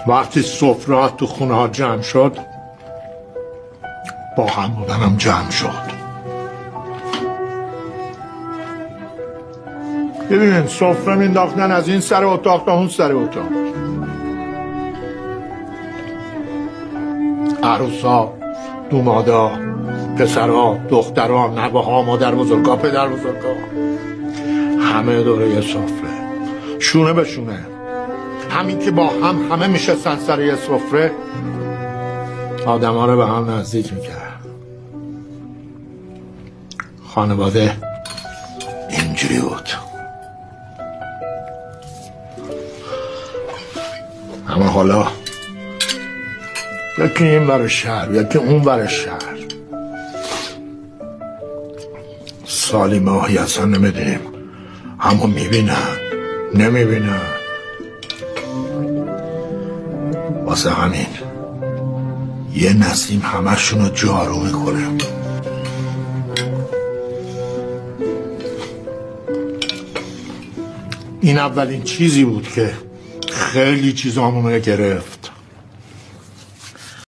وقتی سفره تو خونه ها جمع شد با هم بودنم جمع شد. ببینید سفره مینداختن از این سر اتاق تا اون سر اتاق. عروسا، دومادا، پسرها، دخترها، نوه‌ها، مادر بزرگا، پدر بزرگا، همه دوره یه سفره، شونه به شونه. همین که با هم همه میشستن سر یه سفره آدم ها رو به هم نزدیک میکرد. خانواده اینجوری بود. اما حالا یکی این ور شهر یکی اون ور شهر، سالی ماهی اصلا نمیدونیم همو میبینن نمیبینن. واسه همین یه نسیم همشون رو جارو میکنه. این اولین چیزی بود که خیلی چیزامونو گرفت.